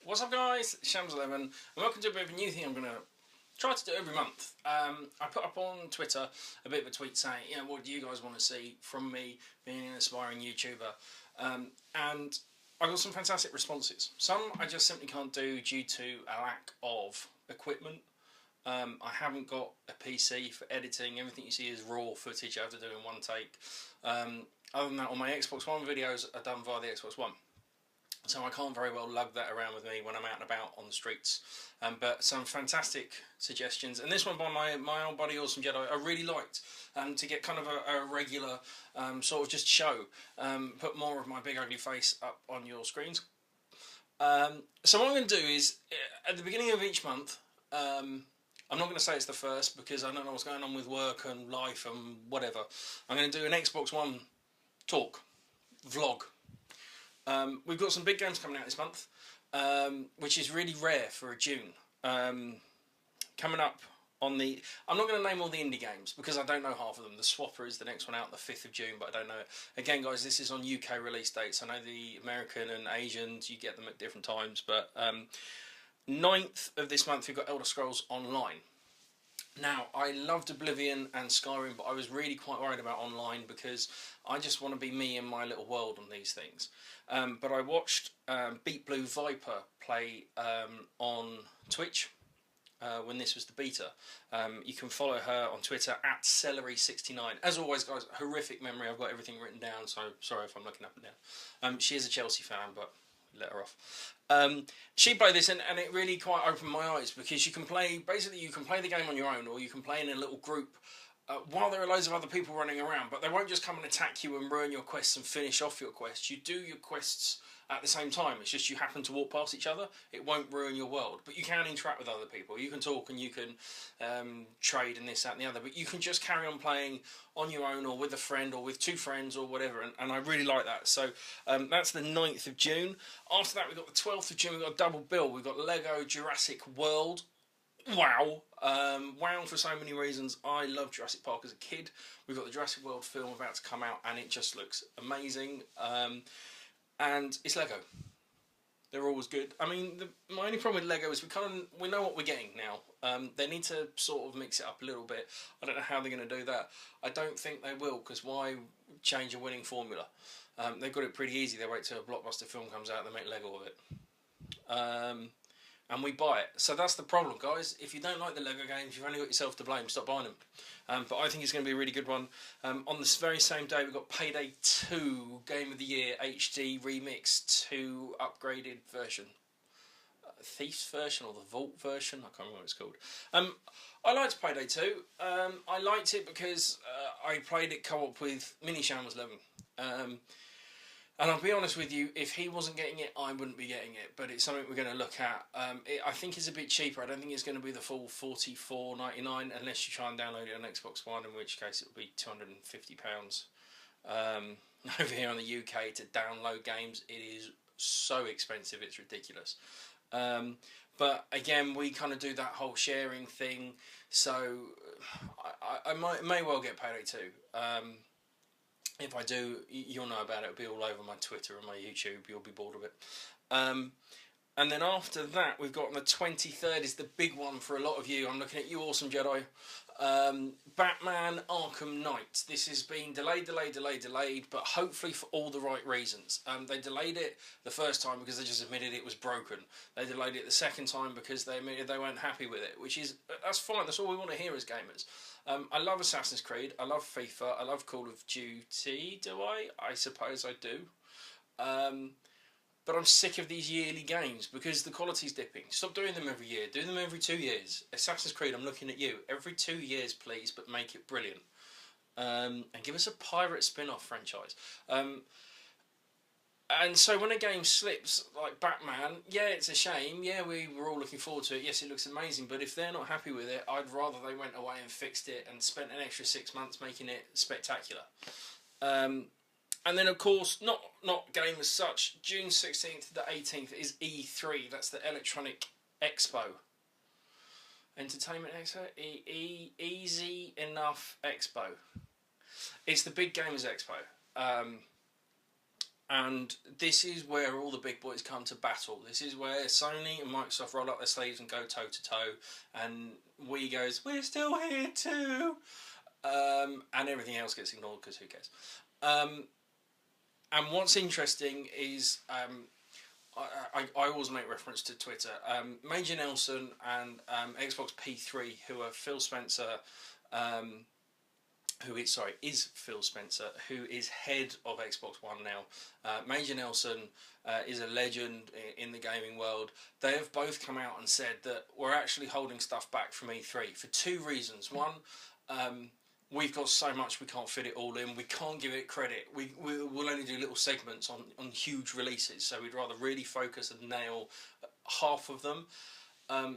What's up guys, Shams11 and welcome to a bit of a new thing I'm going to try to do every month. I put up on Twitter a bit of a tweet saying, what do you guys want to see from me being an aspiring YouTuber? And I got some fantastic responses. Some I just simply can't do due to a lack of equipment. I haven't got a PC for editing. Everything you see is raw footage I have to do in one take. Other than that, all my Xbox One videos are done via the Xbox One. So I can't very well lug that around with me when I'm out and about on the streets. But some fantastic suggestions. And this one by my old buddy Awesome Jedi I really liked. To get kind of a regular sort of just show. Put more of my big ugly face up on your screens. So what I'm going to do is, at the beginning of each month, I'm not going to say it's the first because I don't know what's going on with work and life and whatever. I'm going to do an Xbox One talk, vlog. We've got some big games coming out this month, which is really rare for a June. Coming up on the... I'm not going to name all the indie games because I don't know half of them. The Swapper is the next one out, the 5th of June, but I don't know it. Again, guys, this is on UK release dates. I know the American and Asians, you get them at different times, but 9th of this month, we've got Elder Scrolls Online. Now, I loved Oblivion and Skyrim, but I was really quite worried about online because I just want to be me in my little world on these things. But I watched Beat Blue Viper play on Twitch when this was the beta. You can follow her on Twitter at Celery69. As always, guys, horrific memory. I've got everything written down, so sorry if I'm looking up and down. She is a Chelsea fan, but let her off. She played this and it really quite opened my eyes because you can play, basically you can play the game on your own or you can play in a little group while there are loads of other people running around, but they won't just come and attack you and ruin your quests and finish off your quests. You do your quests at the same time, it's just you happen to walk past each other, it won't ruin your world, but you can interact with other people, you can talk and you can trade and this, that and the other, but you can just carry on playing on your own or with a friend or with two friends or whatever, and I really like that. So that's the 9th of June. After that we've got the 12th of June, we've got a double bill, we've got Lego Jurassic World. Wow. Wow for so many reasons. I loved Jurassic Park as a kid. We've got the Jurassic World film about to come out and it just looks amazing. And it's Lego. They're always good. I mean, my only problem with Lego is we know what we're getting now. They need to sort of mix it up a little bit. I don't know how they're going to do that. I don't think they will, because why change a winning formula? They've got it pretty easy. They wait till a blockbuster film comes out and they make Lego of it. And we buy it. So that's the problem, guys. If you don't like the Lego games, you've only got yourself to blame. Stop buying them. But I think it's going to be a really good one. On this very same day, we've got Payday 2 Game of the Year HD Remix 2 upgraded version. Thief's version or the Vault version? I can't remember what it's called. I liked Payday 2. I liked it because I played it co-op with Mini Shams11. And I'll be honest with you, if he wasn't getting it, I wouldn't be getting it. But it's something we're going to look at. I think it's a bit cheaper. I don't think it's going to be the full $44.99 unless you try and download it on Xbox One, in which case it will be £250. Over here in the UK to download games, it is so expensive, it's ridiculous. But again, we kind of do that whole sharing thing. So I may well get Payday 2. If I do, you'll know about it. It'll be all over my Twitter and my YouTube. You'll be bored of it. And then after that, we've got on the 23rd is the big one for a lot of you. I'm looking at you, Awesome Jedi. Batman Arkham Knight. This has been delayed, but hopefully for all the right reasons. They delayed it the first time because they just admitted it was broken. They delayed it the second time because they admitted they weren't happy with it, that's fine. That's all we want to hear as gamers. I love Assassin's Creed, I love FIFA, I love Call of Duty, do I? I suppose I do. But I'm sick of these yearly games because the quality's dipping. Stop doing them every year, do them every 2 years. Assassin's Creed, I'm looking at you. Every 2 years, please, but make it brilliant. And give us a pirate spin-off franchise. And so when a game slips, like Batman, yeah, it's a shame. Yeah, we were all looking forward to it. Yes, it looks amazing. But if they're not happy with it, I'd rather they went away and fixed it and spent an extra 6 months making it spectacular. And then, of course, not game as such, June 16th to the 18th is E3. That's the Electronic Expo. Entertainment Expo? Easy Enough Expo. It's the Big Gamers Expo. And this is where all the big boys come to battle. This is where Sony and Microsoft roll up their sleeves and go toe to toe, and Wii goes, "We're still here too," and everything else gets ignored because who cares? And what's interesting is I always make reference to Twitter. Major Nelson and Xbox P3, who are Phil Spencer, is Phil Spencer, who is head of Xbox One now. Major Nelson is a legend in the gaming world. They have both come out and said that we're actually holding stuff back from E3 for two reasons. One, we've got so much we can't fit it all in. We can't give it credit. We'll only do little segments on huge releases, so we'd rather really focus and nail half of them.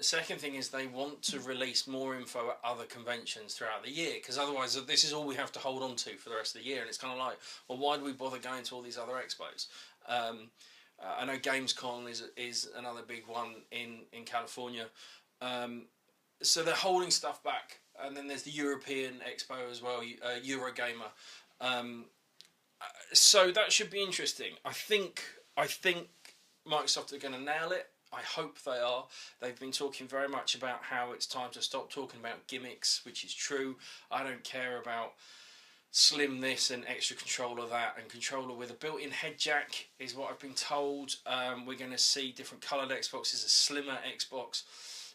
Second thing is they want to release more info at other conventions throughout the year, because otherwise this is all we have to hold on to for the rest of the year, and it's kind of like, well, why do we bother going to all these other expos? I know Gamescom is another big one in California, so they're holding stuff back, and then there's the European Expo as well, Eurogamer. So that should be interesting. I think Microsoft are going to nail it. I hope they are. They've been talking very much about how it's time to stop talking about gimmicks, which is true. I don't care about slim this and extra controller that, and controller with a built-in head jack is what I've been told. We're going to see different coloured Xboxes, a slimmer Xbox.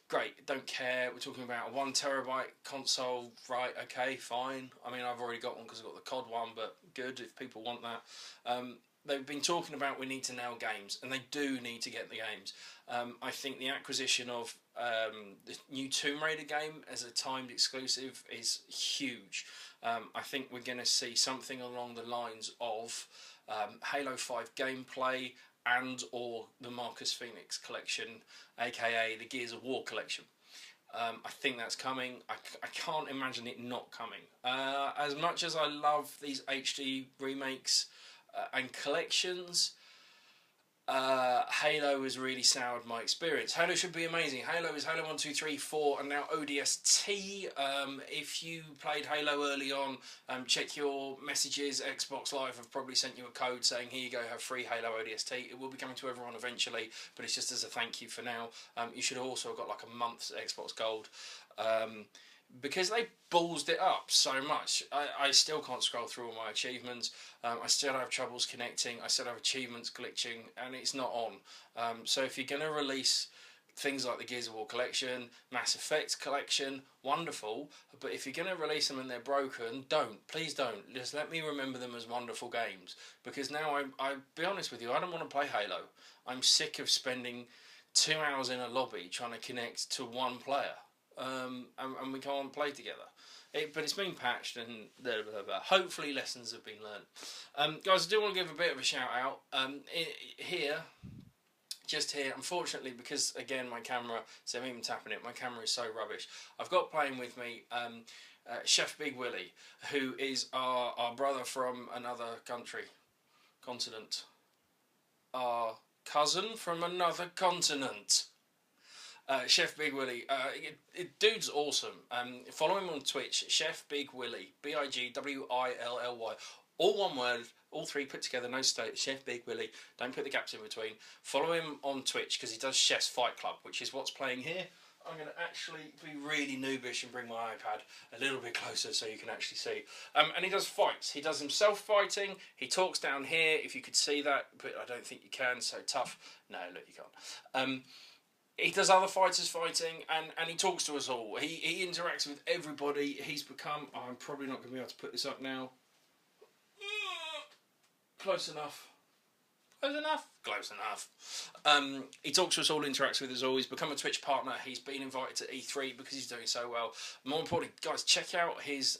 Great, don't care. We're talking about a 1 terabyte console, right? Okay, fine. I mean, I've already got one because I've got the COD one, but good if people want that. They've been talking about we need to nail games, and they do need to get the games. I think the acquisition of the new Tomb Raider game as a timed exclusive is huge. I think we're going to see something along the lines of Halo 5 gameplay and or the Marcus Phoenix collection, aka the Gears of War collection. I think that's coming. I can't imagine it not coming. As much as I love these HD remakes and collections, Halo has really soured my experience. Halo should be amazing. Halo is Halo 1, 2, 3, 4 and now ODST. If you played Halo early on, check your messages. Xbox Live have probably sent you a code saying here you go, have free Halo ODST. It will be coming to everyone eventually, but it's just as a thank you for now. You should have also got like a month's Xbox Gold. Because they ballsed it up so much. I still can't scroll through all my achievements. I still have troubles connecting. I still have achievements glitching, and it's not on. So if you're going to release things like the Gears of War collection, Mass Effect collection, wonderful. But if you're going to release them and they're broken, don't. Please don't. Just let me remember them as wonderful games. Because now, I'll be honest with you, I don't want to play Halo. I'm sick of spending 2 hours in a lobby trying to connect to one player. And we can't play together. But it's been patched, and blah, blah, blah. Hopefully lessons have been learned. Guys, I do want to give a bit of a shout out. Just here, unfortunately, because again my camera, so I'm even tapping it, my camera is so rubbish. I've got playing with me Chef Big Willie, who is our brother from another continent. Our cousin from another continent. Chef Big Willie, dude's awesome. Follow him on Twitch, Chef Big Willie, Bigwilly, all one word, all three put together, no state. Chef Big Willie. Don't put the gaps in between. Follow him on Twitch because he does Chef's Fight Club, which is what's playing here. I'm going to actually be really noobish and bring my iPad a little bit closer so you can actually see. And he does fights. He does himself fighting. He talks down here, if you could see that, but I don't think you can, so tough. No, look, you can't. He does other fighters fighting, and he talks to us all. He interacts with everybody. He's become... Oh, I'm probably not going to be able to put this up now. Close enough. Close enough? Close enough. He talks to us all, interacts with us all. He's become a Twitch partner. He's been invited to E3 because he's doing so well. More importantly, guys, check out his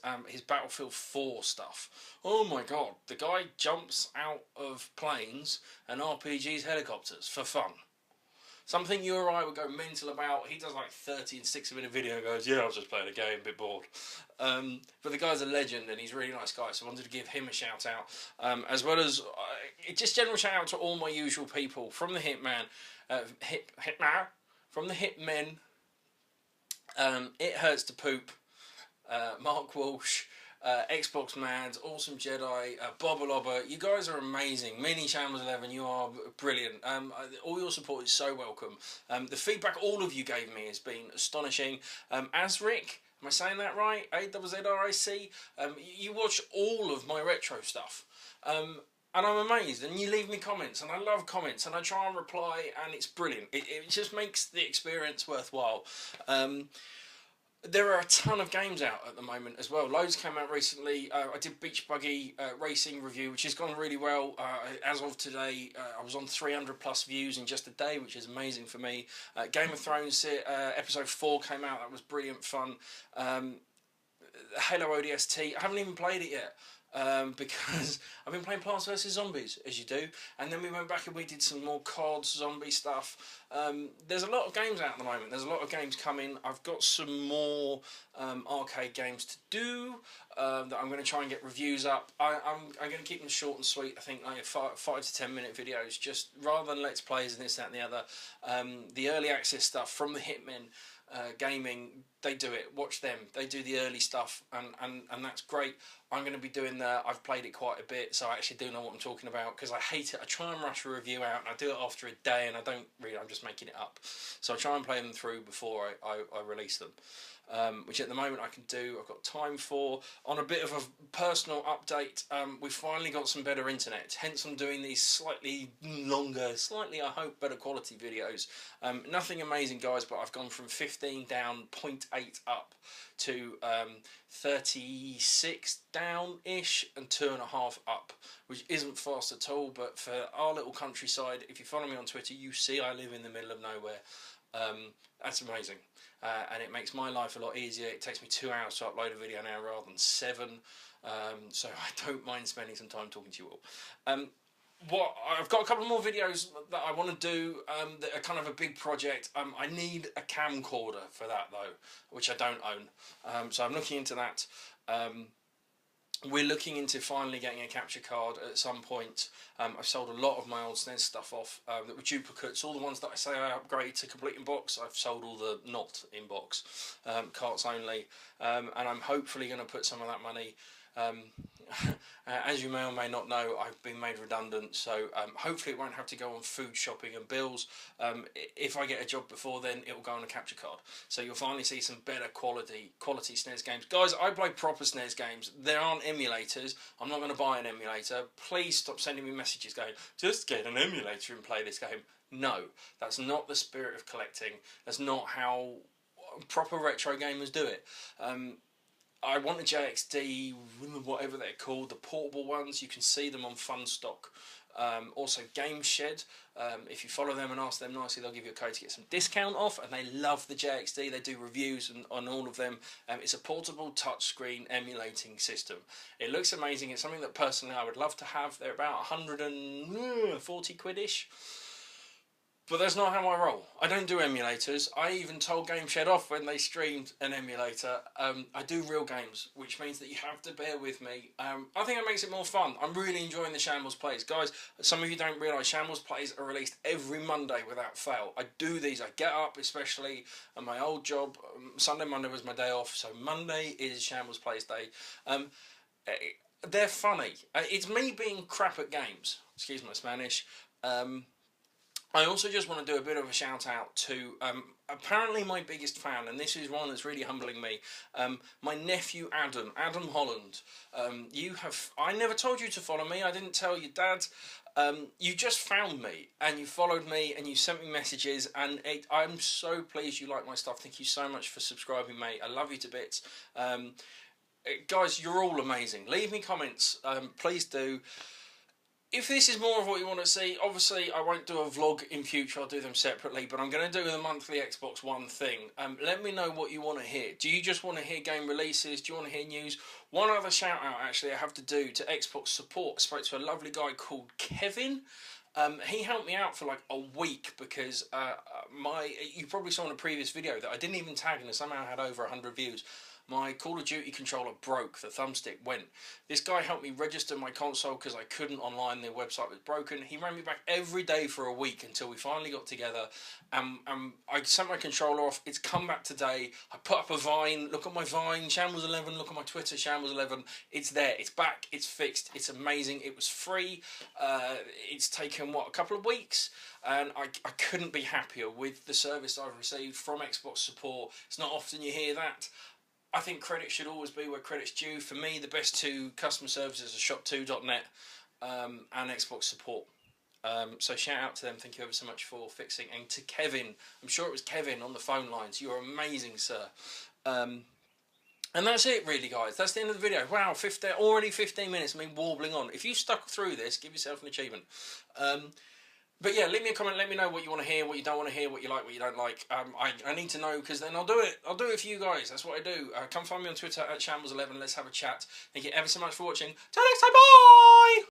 Battlefield 4 stuff. Oh my god, the guy jumps out of planes and RPGs helicopters for fun. Something you or I would go mental about. He does like 30 and 6 minute video and goes, yeah, I was just playing a game, a bit bored. But the guy's a legend and he's a really nice guy, so I wanted to give him a shout out. As well as, just general shout out to all my usual people. From the Hitman, from the Hitmen, It Hurts to Poop, Mark Walsh, Xbox Mads, Awesome Jedi, Bobalobber. You guys are amazing. Mini Shambles 11, you are brilliant. All your support is so welcome. The feedback all of you gave me has been astonishing. Asric, am I saying that right? AZZRIC. You watch all of my retro stuff. And I'm amazed, and you leave me comments, and I love comments, and I try and reply, and it's brilliant. It just makes the experience worthwhile. There are a ton of games out at the moment as well. Loads came out recently. I did Beach Buggy Racing review, which has gone really well. As of today, I was on 300 plus views in just a day, which is amazing for me. Game of Thrones episode 4 came out. That was brilliant fun. Halo ODST. I haven't even played it yet. Because I've been playing Plants vs Zombies, as you do, and then we went back and we did some more COD zombie stuff. There's a lot of games out at the moment. There's a lot of games coming. I've got some more arcade games to do that I'm going to try and get reviews up. I'm going to keep them short and sweet. I think like 5 to 10 minute videos, just rather than let's plays and this, that and the other. The early access stuff from the Hitmen gaming, they do it. Watch them. They do the early stuff, and that's great. I'm going to be doing that. I've played it quite a bit, so I actually do know what I'm talking about, because I hate it. I try and rush a review out, and I do it after a day, and I don't really, I'm just making it up. So I try and play them through before I release them. Which at the moment I can do. I've got time for. On a bit of a personal update, we've finally got some better internet, hence I'm doing these slightly longer, slightly I hope better quality videos. Nothing amazing guys, but I've gone from 15 down, 0.8 up to 36 down-ish and 2.5 up, which isn't fast at all, but for our little countryside, if you follow me on Twitter, you see I live in the middle of nowhere. That's amazing. And it makes my life a lot easier. It takes me 2 hours to upload a video now rather than 7, so I don't mind spending some time talking to you all. I've got a couple more videos that I want to do that are kind of a big project. I need a camcorder for that though, which I don't own, so I'm looking into that. We're looking into finally getting a capture card at some point. I've sold a lot of my old SNES stuff off that were duplicates. All the ones that I say I upgrade to complete in box, I've sold all the not in box, carts only. And I'm hopefully going to put some of that money. As you may or may not know, I've been made redundant, so hopefully it won't have to go on food shopping and bills. If I get a job before then, it will go on a capture card. So you'll finally see some better quality SNES games. Guys, I play proper SNES games. There aren't emulators. I'm not going to buy an emulator. Please stop sending me messages going, just get an emulator and play this game. No, that's not the spirit of collecting. That's not how proper retro gamers do it. I want a JXD, whatever they're called, the portable ones. You can see them on Funstock. Also Game Shed. If you follow them and ask them nicely, they'll give you a code to get some discount off, and they love the JXD. They do reviews on all of them. It's a portable touchscreen emulating system. It looks amazing. It's something that personally I would love to have. They're about 140 quid-ish. But that's not how I roll. I don't do emulators. I even told Game Shed off when they streamed an emulator. I do real games, which means that you have to bear with me. I think it makes it more fun. I'm really enjoying the Shambles Plays. Guys, some of you don't realise Shambles Plays are released every Monday without fail. I do these. I get up, especially at my old job. Sunday, Monday was my day off, so Monday is Shambles Plays Day. They're funny. It's me being crap at games. Excuse my Spanish. I also just want to do a bit of a shout out to apparently my biggest fan, and this is one that's really humbling me, my nephew Adam Holland. I never told you to follow me. I didn't tell your dad. You just found me and you followed me and you sent me messages, and I'm so pleased you like my stuff. Thank you so much for subscribing, mate. I love you to bits. Guys, you're all amazing. Leave me comments, please do. If this is more of what you want to see, obviously I won't do a vlog in future, I'll do them separately, but I'm going to do the monthly Xbox One thing. Let me know what you want to hear. Do you just want to hear game releases? Do you want to hear news? One other shout out actually I have to do to Xbox support. I spoke to a lovely guy called Kevin. He helped me out for like a week because you probably saw in a previous video that I didn't even tag and it somehow had over 100 views. my Call of Duty controller broke, the thumbstick went. This guy helped me register my console because I couldn't online, the website was broken. He ran me back every day for a week until we finally got together, and I sent my controller off. It's come back today. I put up a Vine, look at my Vine, Shambles11, look at my Twitter, Shambles11. It's there, it's back, it's fixed, it's amazing. It was free. It's taken, what, a couple of weeks? And I couldn't be happier with the service I've received from Xbox support. It's not often you hear that. I think credit should always be where credit's due. For me, the best two customer services are shop2.net and Xbox support. So shout out to them. Thank you ever so much for fixing. And to Kevin, I'm sure it was Kevin on the phone lines. You're amazing, sir. And that's it, really, guys. That's the end of the video. Wow, already 15 minutes of me warbling on. If you stuck through this, give yourself an achievement. But yeah, leave me a comment. Let me know what you want to hear, what you don't want to hear, what you like, what you don't like. I need to know, because then I'll do it. I'll do it for you guys. That's what I do. Come find me on Twitter at Shambles11. Let's have a chat. Thank you ever so much for watching. Till next time, bye!